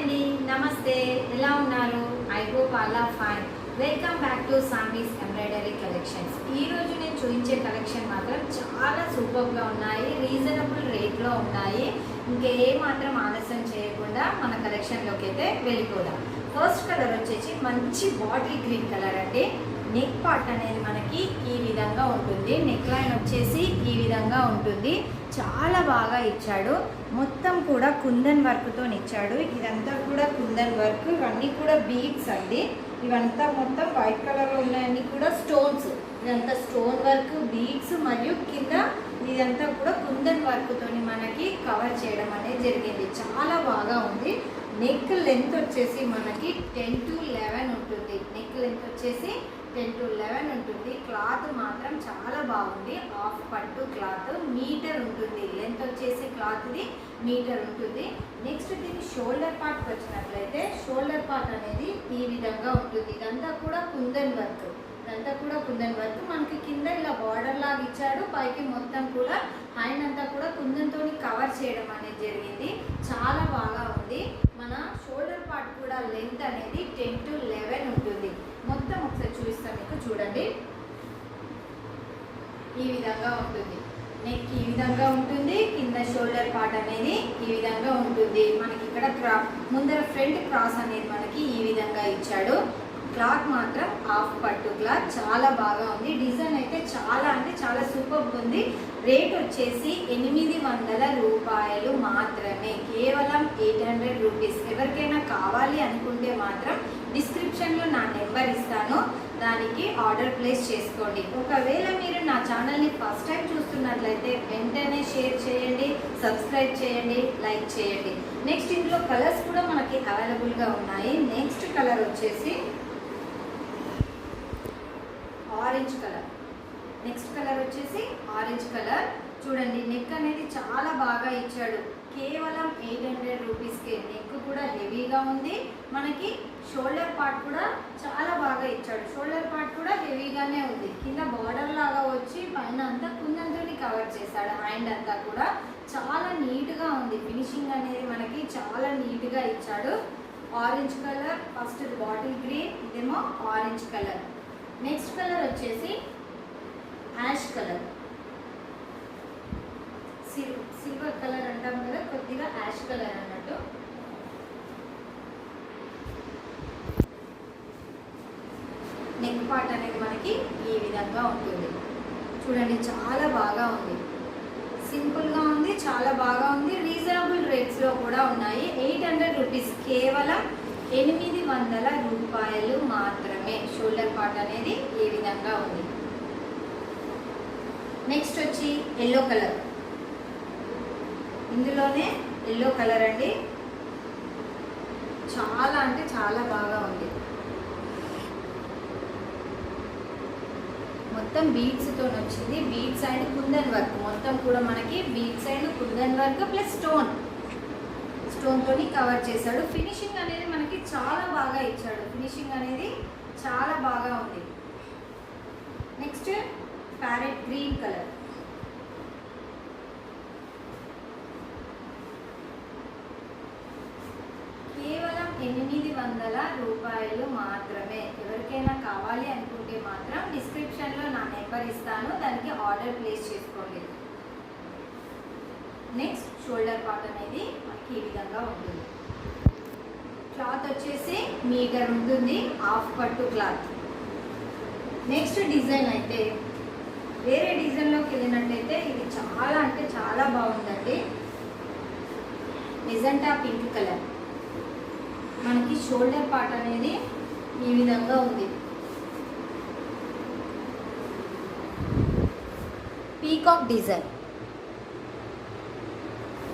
అండి, నమస్తే. ఎలా ఉన్నారు? I hope all are fine. Welcome back to Sammy's embroidery collections. ఈరోజు నేను చూపించే కలెక్షన్ మాత్రం చాలా సూపర్గా ఉన్నాయి, రీజనబుల్ రేట్లో ఉన్నాయి. ఇంకే మాత్రం ఆలస్యం చేయకుండా మన కలెక్షన్లోకి అయితే వెళ్ళిపోదాం. ఫస్ట్ కలర్ వచ్చేసి మంచి బాటిల్ గ్రీన్ కలర్ అండి. నెక్ పార్ట్ అనేది మనకి ఈ విధంగా ఉంటుంది, నెక్ లైన్ వచ్చేసి ఈ విధంగా ఉంటుంది. చాలా బాగా ఇచ్చాడు. మొత్తం కూడా కుందన్ వర్క్తో ఇచ్చాడు. ఇదంతా కూడా కుందన్ వర్క్, ఇవన్నీ కూడా బీడ్స్ అండి. ఇవంతా మొత్తం వైట్ కలర్లో ఉన్నాయన్నీ కూడా స్టోన్స్. ఇదంతా స్టోన్ వర్క్, బీడ్స్ మరియు కింద ఇదంతా కూడా కుందన్ వర్క్తో మనకి కవర్ చేయడం అనేది జరిగింది. చాలా బాగా ఉంది. నెక్ లెంత్ వచ్చేసి మనకి 10 to 11 ఉంటుంది. నెక్ లెంత్ వచ్చేసి 10 to 11 ఉంటుంది. క్లాత్ మాత్రం చాలా బాగుంది. హాఫ్ పట్టు క్లాత్, మీటర్ ఉంటుంది. లెంత్ వచ్చేసి క్లాత్ది మీటర్ ఉంటుంది. నెక్స్ట్ దీని షోల్డర్ పార్ట్కి వచ్చినట్లయితే షోల్డర్ పార్ట్ అనేది ఈ విధంగా ఉంటుంది. ఇదంతా కూడా కుందన్ వర్క్, ఇదంతా కూడా కుందన్ వర్క్. మనకి కింద ఇలా బార్డర్ లాగా ఇచ్చాడు, పైకి మొత్తం కూడా హ్యాండ్ అంతా కూడా కుందన్తో కవర్ చేయడం అనేది జరిగింది. చాలా బాగా ఉంది. మన షోల్డర్ పార్ట్ కూడా లెంత్ అనేది 10 to 11 ఉంటుంది. మొత్తం ఒకసారి చూపిస్తాను మీకు, చూడండి. ఈ విధంగా ఉంటుంది. నెక్ ఈ విధంగా ఉంటుంది. కింద షోల్డర్ పార్ట్ అనేది ఈ విధంగా ఉంటుంది. మనకి ఇక్కడ ముందర ఫ్రంట్ క్రాస్ అనేది మనకి ఈ విధంగా ఇచ్చాడు. క్లాత్ మాత్రం హాఫ్ పట్టు క్లాత్, చాలా బాగా ఉంది. డిజైన్ అయితే చాలా అంటే చాలా సూపర్ ఉంది. రేట్ వచ్చేసి 800 రూపాయలు మాత్రమే, కేవలం 800 రూపీస్. ఎవరికైనా కావాలి అనుకుంటే మాత్రం డిస్క్రిప్షన్లో నా నెంబర్ ఇస్తాను, దానికి ఆర్డర్ ప్లేస్ చేసుకోండి. ఒకవేళ మీరు నా ఛానల్ని ఫస్ట్ టైం చూస్తున్నట్లయితే వెంటనే షేర్ చేయండి, సబ్స్క్రైబ్ చేయండి, లైక్ చేయండి. నెక్స్ట్ ఇందులో కలర్స్ కూడా మనకి అవైలబుల్గా ఉన్నాయి. నెక్స్ట్ కలర్ వచ్చేసి ఆరెంజ్ కలర్. నెక్స్ట్ కలర్ వచ్చేసి ఆరెంజ్ కలర్. చూడండి, నెక్ అనేది చాలా బాగా ఇచ్చాడు. కేవలం 800 రూపీస్కే. నెక్ కూడా హెవీగా ఉంది. మనకి షోల్డర్ పార్ట్ కూడా చాలా బాగా ఇచ్చాడు. షోల్డర్ పార్ట్ కూడా హెవీగానే ఉంది. కింద బార్డర్ లాగా వచ్చి పైన అంతా కుందంతో కవర్ చేశాడు. హ్యాండ్ అంతా కూడా చాలా నీట్గా ఉంది. ఫినిషింగ్ అనేది మనకి చాలా నీట్గా ఇచ్చాడు. Orange colour, first bottle green, ఇదేమో ఆరెంజ్ కలర్. నెక్స్ట్ కలర్ వచ్చేసి యాష్ కలర్, సిల్వర్ కలర్ అంటాం కదా, కొద్దిగా యాష్ కలర్ అన్నట్టు. నెక్ పార్ట్ అనేది మనకి ఈ విధంగా ఉంటుంది. చూడండి, చాలా బాగా ఉంది. సింపుల్గా ఉంది, చాలా బాగా ఉంది. రీజనబుల్ రేట్స్లో కూడా ఉన్నాయి. 800 రూపీస్, కేవలం 800 రూపాయలు మాత్రమే. షోల్డర్ పార్ట్ అనేది ఈ విధంగా ఉంది. నెక్స్ట్ వచ్చి ఎల్లో కలర్. ఇందులోనే ఎల్లో కలర్ అండి. చాలా అంటే చాలా బాగా ఉంది. మొత్తం బీడ్స్తో వచ్చింది. బీడ్స్ అండ్ కుందన్ వర్క్, మొత్తం కూడా మనకి beads and kundan work plus స్టోన్తో కవర్ చేశాడు. ఫినిషింగ్ అనేది మనకి చాలా బాగా ఇచ్చాడు. ఫినిషింగ్ అనేది చాలా బాగా ఉంది. Next parrot green colour. కేవలం 800 రూపాయలు మాత్రమే. ఎవరికైనా కావాలి అనుకుంటే మాత్రం డిస్క్రిప్షన్లో నా నెంబర్ ఇస్తాను, దానికి ఆర్డర్ ప్లేస్ చేసుకోండి. నెక్స్ట్ షోల్డర్ పార్ట్ అనేది మనకి ఈ విధంగా ఉంటుంది. క్లాత్ వచ్చేసి మీటర్ ఉంటుంది, హాఫ్ పట్టు క్లాత్. నెక్స్ట్ డిజైన్ అయితే వేరే డిజైన్లోకి వెళ్ళినట్టయితే ఇది చాలా అంటే చాలా బాగుందండి. Magenta pink colour. మనకి షోల్డర్ పార్ట్ అనేది ఈ విధంగా ఉంది. Peacock design.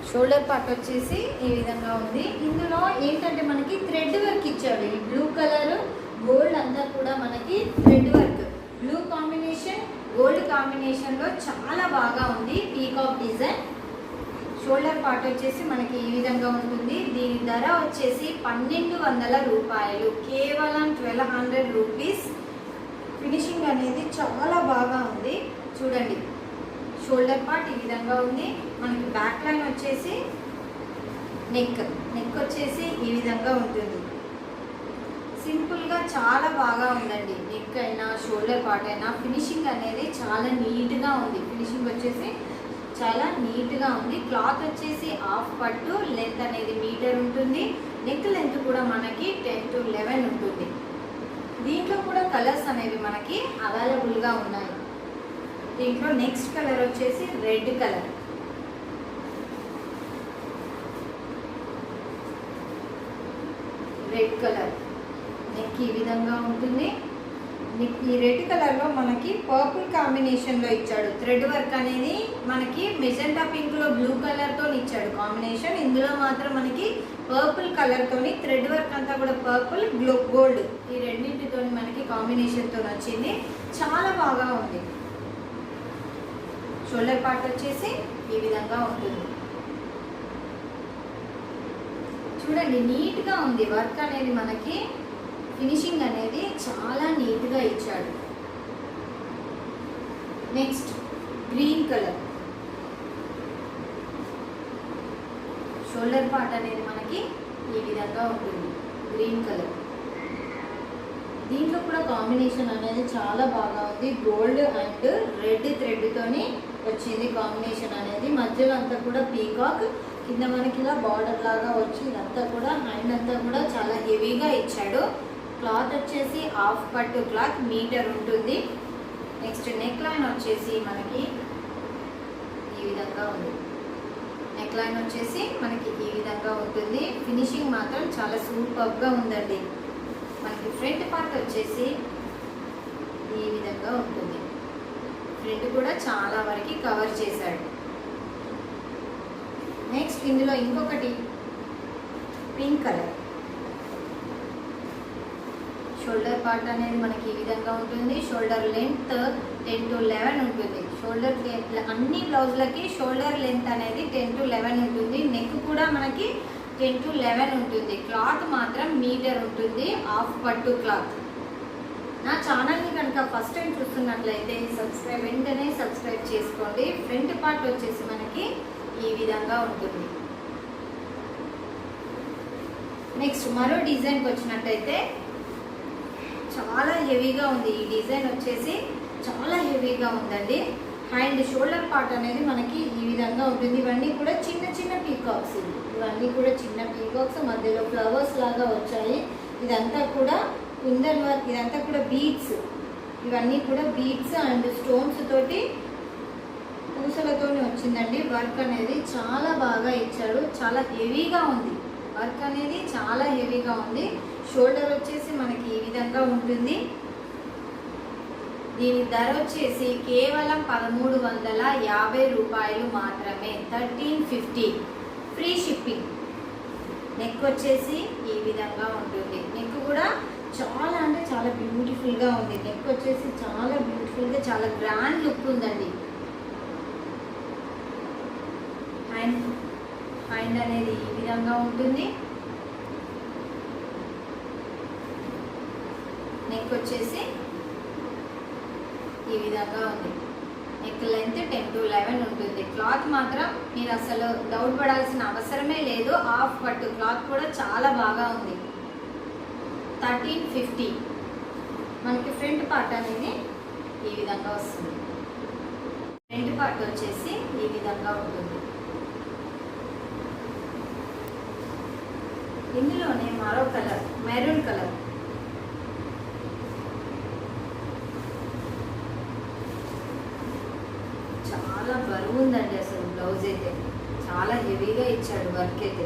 షోల్డర్ పార్ట్ వచ్చేసి ఈ విధంగా ఉంది. ఇందులో ఏంటంటే మనకి థ్రెడ్ వర్క్ ఇచ్చాడు. ఈ బ్లూ కలర్, గోల్డ్ అంతా కూడా మనకి thread work, blue combination, gold కాంబినేషన్లో చాలా బాగా ఉంది. Peacock design. షోల్డర్ పార్ట్ వచ్చేసి మనకి ఈ విధంగా ఉంటుంది. దీని ధర వచ్చేసి 1200 రూపాయలు, కేవలం 1200 రూపీస్. ఫినిషింగ్ అనేది చాలా బాగా ఉంది. చూడండి, షోల్డర్ పార్ట్ ఈ విధంగా ఉంది. మనకి బ్యాక్ లైన్ వచ్చేసి నెక్ వచ్చేసి ఈ విధంగా ఉంటుంది. సింపుల్గా చాలా బాగా ఉందండి. నెక్ అయినా షోల్డర్ పార్ట్ అయినా ఫినిషింగ్ అనేది చాలా నీట్గా ఉంది. ఫినిషింగ్ వచ్చేసి చాలా నీట్గా ఉంది. క్లాత్ వచ్చేసి హాఫ్ పట్టు, లెంత్ అనేది మీటర్ ఉంటుంది. నెక్ లెంత్ కూడా మనకి 10 to 11 ఉంటుంది. దీంట్లో కూడా కలర్స్ అనేవి మనకి అవైలబుల్గా ఉన్నాయి. దీంట్లో నెక్స్ట్ కలర్ వచ్చేసి red colour. Red colour neck ఈ విధంగా ఉంటుంది. ఈ రెడ్ కలర్లో మనకి పర్పుల్ కాంబినేషన్లో ఇచ్చాడు. థ్రెడ్ వర్క్ అనేది మనకి మెజెంటా పింక్లో బ్లూ కలర్తో ఇచ్చాడు కాంబినేషన్. ఇందులో మాత్రం మనకి పర్పుల్ కలర్తోని థ్రెడ్ వర్క్ అంతా కూడా పర్పుల్ గోల్డ్ ఈ రెండింటితో మనకి కాంబినేషన్తో వచ్చింది. చాలా బాగా ఉంది. షోల్డర్ పార్ట్ వచ్చేసి ఈ విధంగా ఉంటుంది. చూడండి నీట్గా ఉంది. వర్క్ అనేది మనకి ఫినిషింగ్ అనేది చాలా నీట్గా ఇచ్చాడు. Next green colour. Shoulder part అనేది మనకి ఈ విధంగా ఉంటుంది. Green colour. దీంట్లో కూడా కాంబినేషన్ అనేది చాలా బాగా ఉంది. గోల్డ్ అండ్ రెడ్ థ్రెడ్తోని వచ్చింది కాంబినేషన్ అనేది. మధ్యలో అంతా కూడా పీకాక్, కింద మనకి ఇలా బార్డర్ లాగా వచ్చి ఇదంతా కూడా హ్యాండ్ అంతా కూడా చాలా హెవీగా ఇచ్చాడు. క్లాత్ వచ్చేసి హాఫ్ పట్టు క్లాత్, మీటర్ ఉంటుంది. నెక్స్ట్ నెక్ లైన్ వచ్చేసి మనకి ఈ విధంగా ఉంది. నెక్ లైన్ వచ్చేసి మనకి ఈ విధంగా ఉంటుంది. ఫినిషింగ్ మాత్రం చాలా సూపర్గా ఉందండి. మనకి ఫ్రంట్ పార్ట్ వచ్చేసి ఈ విధంగా ఉంటుంది. ఫ్రంట్ కూడా చాలా వరకు కవర్ చేశాడు. నెక్స్ట్ ఇందులో ఇంకొకటి పింక్ కలర్. షోల్డర్ పార్ట్ అనేది మనకి ఈ విధంగా ఉంటుంది. షోల్డర్ లెంత్ 10 to 11 ఉంటుంది. షోల్డర్ అన్ని బ్లౌజ్లకి షోల్డర్ లెంత్ అనేది 10 to 11 ఉంటుంది. నెక్ కూడా మనకి 10 to 11 ఉంటుంది. క్లాత్ మాత్రం మీటర్ ఉంటుంది. హాఫ్ పట్టు క్లాత్. నా ఛానల్ని కనుక ఫస్ట్ టైం చూస్తున్నట్లయితే వెంటనే సబ్స్క్రైబ్ చేసుకోండి. ఫ్రంట్ పార్ట్ వచ్చేసి మనకి ఈ విధంగా ఉంటుంది. నెక్స్ట్ మరో డిజైన్కి వచ్చినట్టయితే చాలా హెవీగా ఉంది. ఈ డిజైన్ వచ్చేసి చాలా హెవీగా ఉందండి. హ్యాండ్ షోల్డర్ పార్ట్ అనేది మనకి ఈ విధంగా ఉంటుంది. ఇవన్నీ కూడా చిన్న చిన్న పీకాక్స్. ఇవన్నీ కూడా చిన్న పీకాక్స్, మధ్యలో ఫ్లవర్స్ లాగా వచ్చాయి. ఇదంతా కూడా కుందన్ వర్క్, ఇదంతా కూడా బీడ్స్. ఇవన్నీ కూడా బీడ్స్ అండ్ స్టోన్స్ తోటి పూసలతో వచ్చిందండి. వర్క్ అనేది చాలా బాగా ఇచ్చాడు. చాలా హెవీగా ఉంది. వర్క్ అనేది చాలా హెవీగా ఉంది. షోల్డర్ వచ్చేసి మనకి ఈ విధంగా ఉంటుంది. దీని ధర వచ్చేసి కేవలం 1350 రూపాయలు మాత్రమే. 1350 ఫ్రీ షిప్పింగ్. నెక్ వచ్చేసి ఈ విధంగా ఉంటుంది. నెక్ కూడా చాలా అంటే చాలా బ్యూటిఫుల్గా ఉంది. నెక్ వచ్చేసి చాలా బ్యూటిఫుల్గా చాలా గ్రాండ్ లుక్ ఉందండి. హ్యాండ్ అనేది ఈ విధంగా ఉంటుంది. నెక్ వచ్చేసి ఈ విధంగా ఉంది. నెక్ లెంత్ 10 to 11 ఉంటుంది. క్లాత్ మాత్రం మీరు అసలు డౌట్ పడాల్సిన అవసరమే లేదు. హాఫ్ పట్టు క్లాత్ కూడా చాలా బాగా ఉంది. 1350. మనకి ఫ్రంట్ పార్ట్ అనేది ఈ విధంగా వస్తుంది. ఫ్రంట్ పార్ట్ వచ్చేసి ఈ విధంగా ఉంటుంది. ఇందులోనే మరో కలర్ మెరూన్ కలర్. చాలా బరువు ఉందండి. అసలు బ్లౌజ్ అయితే చాలా హెవీగా ఇచ్చాడు. వర్క్ అయితే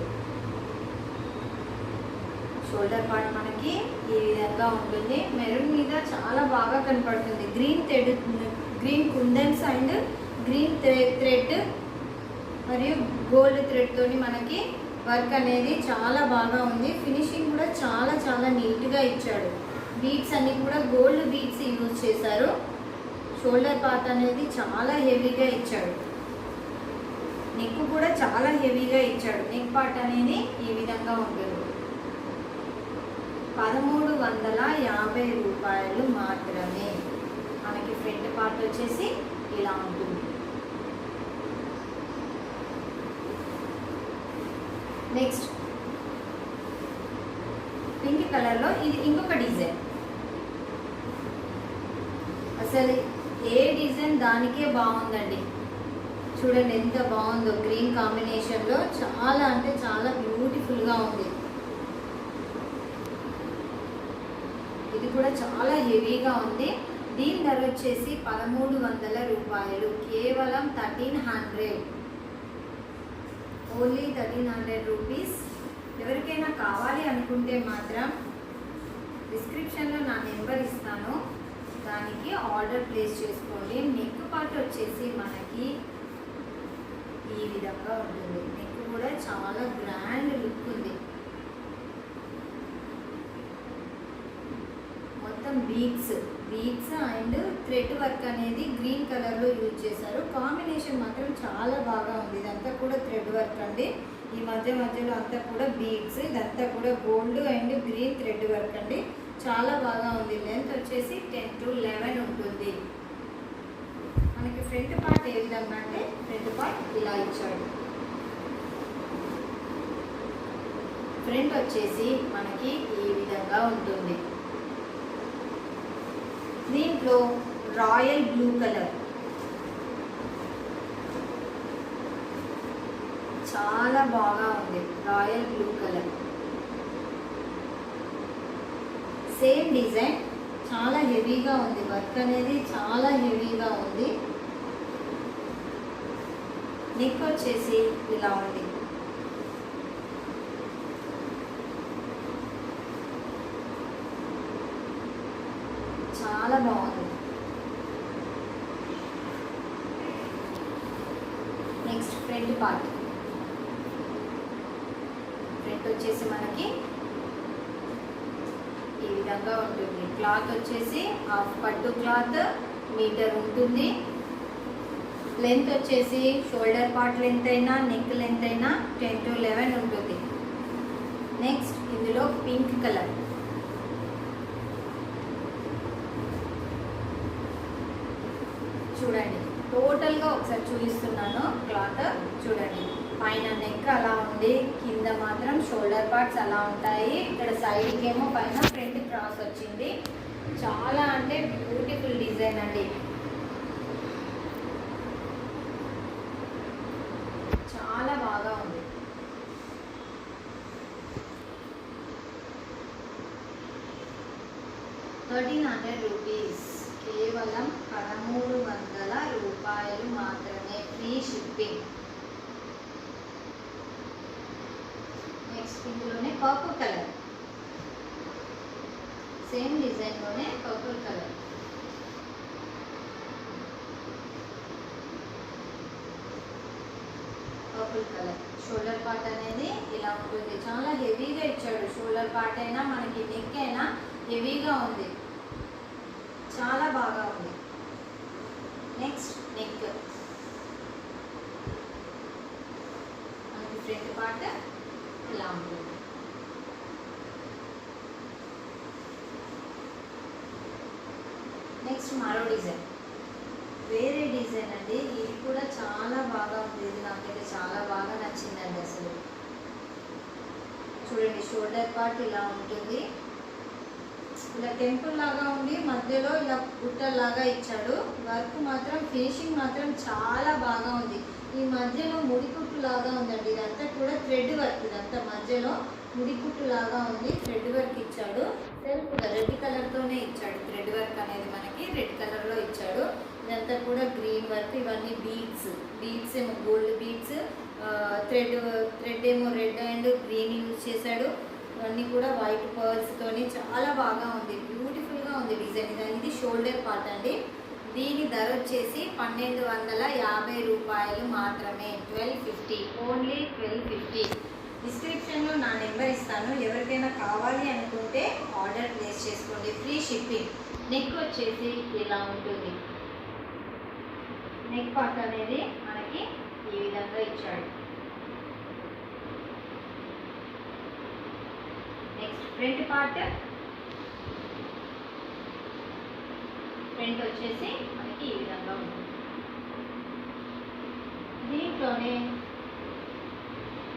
షోల్డర్ పార్ట్ మనకి ఈ విధంగా ఉంటుంది. మెరూన్ మీద చాలా బాగా కనపడుతుంది. Green kundans and green thread మరియు గోల్డ్ థ్రెడ్తోని మనకి వర్క్ అనేది చాలా బాగా ఉంది. ఫినిషింగ్ కూడా చాలా చాలా నీట్గా ఇచ్చాడు. బీడ్స్ అన్ని కూడా గోల్డ్ బీడ్స్ యూజ్ చేశారు. షోల్డర్ పార్ట్ అనేది చాలా హెవీగా ఇచ్చాడు. నెక్ కూడా చాలా హెవీగా ఇచ్చాడు. నెక్ పార్ట్ అనేది ఈ విధంగా ఉంటుంది. 1350 రూపాయలు మాత్రమే. మనకి ఫ్రంట్ పార్ట్ వచ్చేసి ఇలా ఉంటుంది. నెక్స్ట్ పింక్ కలర్లో ఇది ఇంకొక డిజైన్. అసలు ఏ డిజైన్ దానికే బాగుందండి. చూడండి ఎంత బాగుందో, గ్రీన్ కాంబినేషన్లో చాలా అంటే చాలా బ్యూటిఫుల్గా ఉంది. ఇది కూడా చాలా హెవీగా ఉంది. దీని ధర వచ్చేసి 1300 రూపాయలు, కేవలం 1300, ఓన్లీ 1300 రూపీస్. ఎవరికైనా కావాలి అనుకుంటే మాత్రం డిస్క్రిప్షన్లో నా నెంబర్ ఇస్తాను, దానికి ఆర్డర్ ప్లేస్ చేసుకోండి. నెక్ పార్ట్ వచ్చేసి మనకి ఈ విధంగా ఉంటుంది. నెక్ కూడా చాలా గ్రాండ్ లుక్ ఉంది. మొత్తం బీడ్స్ అండ్ థ్రెడ్ వర్క్ అనేది గ్రీన్ కలర్లో యూజ్ చేశారు. కాంబినేషన్ మాత్రం చాలా బాగా ఉంది. ఇదంతా కూడా థ్రెడ్ వర్క్ అండి. ఈ మధ్యలో అంతా కూడా బీడ్స్, ఇదంతా కూడా gold and green thread work అండి. చాలా బాగా ఉంది. లెంత్ వచ్చేసి 10 to 11 ఉంటుంది. మనకి ఫ్రంట్ పార్ట్ ఏ విధంగా అంటే ఫ్రంట్ పార్ట్ ఇలా ఇచ్చాడు. ఫ్రంట్ వచ్చేసి మనకి ఈ విధంగా ఉంటుంది. దీంట్లో రాయల్ బ్లూ కలర్ చాలా బాగా ఉంది. Royal blue colour same design, చాలా హెవీగా ఉంది. వర్క్ అనేది చాలా హెవీగా ఉంది. నెక్ వచ్చేసి ఇలా ఉంది. చాలా బాగుంది. Next front part. ఫ్రంట్ వచ్చేసి మనకి ఈ విధంగా ఉంటుంది. క్లాత్ వచ్చేసి హాఫ్ పట్టు క్లాత్, మీటర్ ఉంటుంది. లెంత్ వచ్చేసి షోల్డర్ పార్ట్ లెంత్ అయినా నెక్ లెంత్ అయినా 10 to 11 ఉంటుంది. నెక్స్ట్ ఇందులో పింక్ కలర్. చూడండి టోటల్గా ఒకసారి చూపిస్తున్నాను. క్లాత్ చూడండి, పైన నెక్ అలా ఉంది, కింద మాత్రం షోల్డర్ పార్ట్స్ అలా ఉంటాయి. ఇక్కడ సైడ్కి ఏమో పైన ఫ్రంట్ క్రాస్ వచ్చింది. చాలా అంటే బ్యూటిఫుల్ డిజైన్ అండి. చాలా బాగా ఉంది. ₹1300, కేవలం 1300 రూపాయలు మాత్రమే, ఫ్రీ షిప్పింగ్. నెక్స్ట్ ఇందులోనే పర్పుల్ కలర్, సేమ్ డిజైన్లోనే purple colour. Purple colour shoulder part అనేది ఇలా ఉంటుంది. చాలా హెవీగా ఇచ్చాడు. షోల్డర్ పార్ట్ అయినా మనకి నెక్ అయినా హెవీగా ఉంది. చాలా బాగా ఉంది. నెక్స్ట్ నెక్, మనకి ఫ్రంట్ పార్ట్ ఇలా ఉంటుంది. నెక్స్ట్ మరో డిజైన్, వేరే డిజైన్ అండి. ఇది కూడా చాలా బాగా ఉంది. ఇది నాకైతే చాలా బాగా నచ్చిందండి. అసలు చూడండి, షోల్డర్ పార్ట్ ఇలా ఉంటుంది. ఇలా టెంపుల్ లాగా ఉంది, మధ్యలో ఇలా బుట్టలాగా ఇచ్చాడు. వర్క్ మాత్రం ఫినిషింగ్ మాత్రం చాలా బాగా ఉంది. ఈ మధ్యలో ముడికుట్టు లాగా ఉందండి. ఇదంతా కూడా థ్రెడ్ వర్క్. ఇదంతా మధ్యలో ముడికుట్టు లాగా ఉంది. థ్రెడ్ వర్క్ ఇచ్చాడు. సెల్ఫ్ రెడ్ కలర్తోనే ఇచ్చాడు. థ్రెడ్ వర్క్ అనేది మనకి రెడ్ కలర్లో ఇచ్చాడు. ఇదంతా కూడా గ్రీన్ వర్క్. ఇవన్నీ బీడ్స్ ఏమో గోల్డ్ బీడ్స్, థ్రెడ్ ఏమో రెడ్ అండ్ గ్రీన్ యూజ్ చేశాడు. ఇవన్నీ కూడా వైట్ పర్ల్స్ తోని చాలా బాగా ఉంది. బ్యూటిఫుల్గా ఉంది డిజైన్. ఇది షోల్డర్ పార్ట్ అండి. దీని ధర వచ్చేసి 1250 రూపాయలు మాత్రమే, 1250, ఓన్లీ 1250. డిస్క్రిప్షన్లో నా నెంబర్ ఇస్తాను, ఎవరికైనా కావాలి అనుకుంటే ఆర్డర్ ప్లేస్ చేసుకోండి, ఫ్రీ షిప్పింగ్. నెక్ వచ్చేసి ఇలా ఉంటుంది. నెక్ పార్ట్ అనేది మనకి ఈ విధంగా ఇచ్చాడు. Next front part. ఫ్రంట్ వచ్చేసి మనకి ఈ విధంగా ఉంటుంది. దీంట్లోనే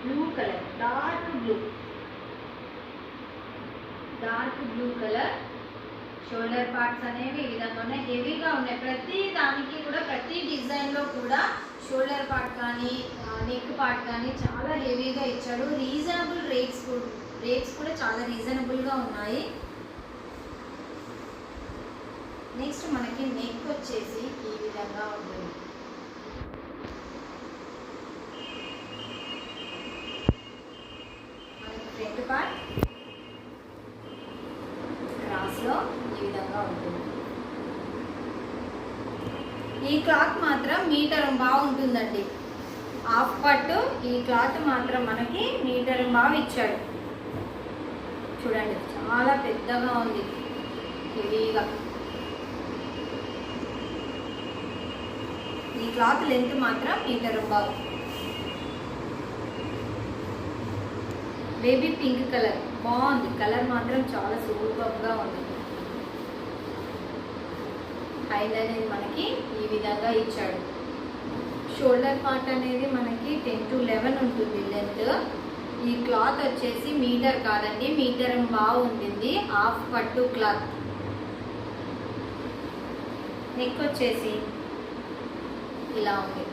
blue colour, dark blue colour. Shoulder parts అనేవి ఈ విధంగా ఉన్నాయి, హెవీగా ఉన్నాయి. ప్రతి దానికి కూడా, ప్రతి డిజైన్లో కూడా షోల్డర్ పార్ట్ కానీ నెక్ పార్ట్ కానీ చాలా హెవీగా ఇచ్చాడు. రీజనబుల్ రేట్స్ కూడా చాలా రీజనబుల్గా ఉన్నాయి. నెక్స్ట్ మనకి నెక్ వచ్చేసి ఈ విధంగా ఉంటుంది. మనకి ఫ్రంట్ పార్ట్ క్రాస్లో ఈ విధంగా ఉంటుంది. ఈ క్లాత్ మాత్రం మీటర్ బాగుంటుందండి. హాఫ్ పట్టు ఈ క్లాత్ మాత్రం మనకి మీటర్ బాగా ఇచ్చాడు. చూడండి చాలా పెద్దగా ఉంది, హెవీగా. ఈ క్లాత్ లెంత్ మాత్రం మీటర్ బాగు. బేబీ పింక్ కలర్ బాగుంది, కలర్ మాత్రం చాలా సూపర్గా ఉంది. హైట్ అనేది మనకి ఈ విధంగా ఇచ్చాడు. షోల్డర్ పార్ట్ అనేది మనకి 10 to 11 ఉంటుంది లెంత్. ఈ క్లాత్ వచ్చేసి మీటర్ కాదండి, మీటర్ బాగుంటుంది. హాఫ్ పట్టు క్లాత్. నెక్ వచ్చేసి ఇలా ఉంది.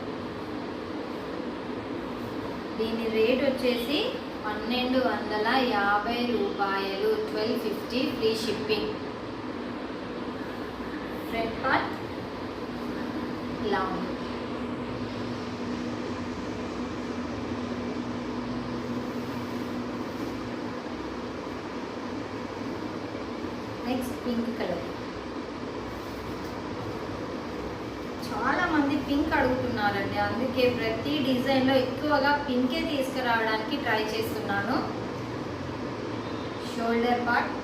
దీని రేట్ వచ్చేసి 1250 రూపాయలు, 1250 ఫ్రీ షిప్పింగ్. ఫ్రంట్ పార్ట్ ఇలా ఉంది. Next pink colour. చాలా మంది పింక్ అడుగుతున్నారండి, అందుకే ప్రతి డిజైన్లో ఎక్కువగా పింకే తీసుకురావడానికి ట్రై చేస్తున్నాను. షోల్డర్ పార్ట్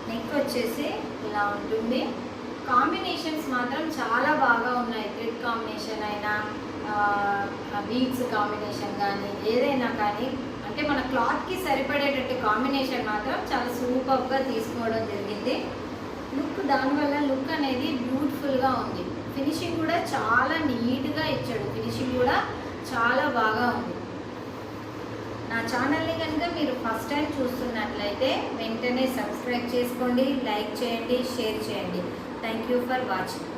నెక్ వచ్చేసి ఇలా ఉంటుంది. కాంబినేషన్స్ మాత్రం చాలా బాగా ఉన్నాయి. థ్రెడ్ కాంబినేషన్ అయినా, బీడ్స్ కాంబినేషన్ కానీ, ఏదైనా కానీ అంటే మన క్లాత్కి సరిపడేటట్టు కాంబినేషన్ మాత్రం చాలా సూపర్గా తీసుకోవడం జరిగింది. దానివల్ల లుక్ అనేది బ్యూటిఫుల్గా ఉంది. ఫినిషింగ్ కూడా చాలా నీట్గా ఇచ్చాడు, ఫినిషింగ్ కూడా చాలా బాగా ఉంది. నా ఛానల్ని కనుక మీరు ఫస్ట్ టైం చూస్తున్నట్లయితే వెంటనే సబ్స్క్రైబ్ చేసుకోండి, లైక్ చేయండి, షేర్ చేయండి. Thank you for watching.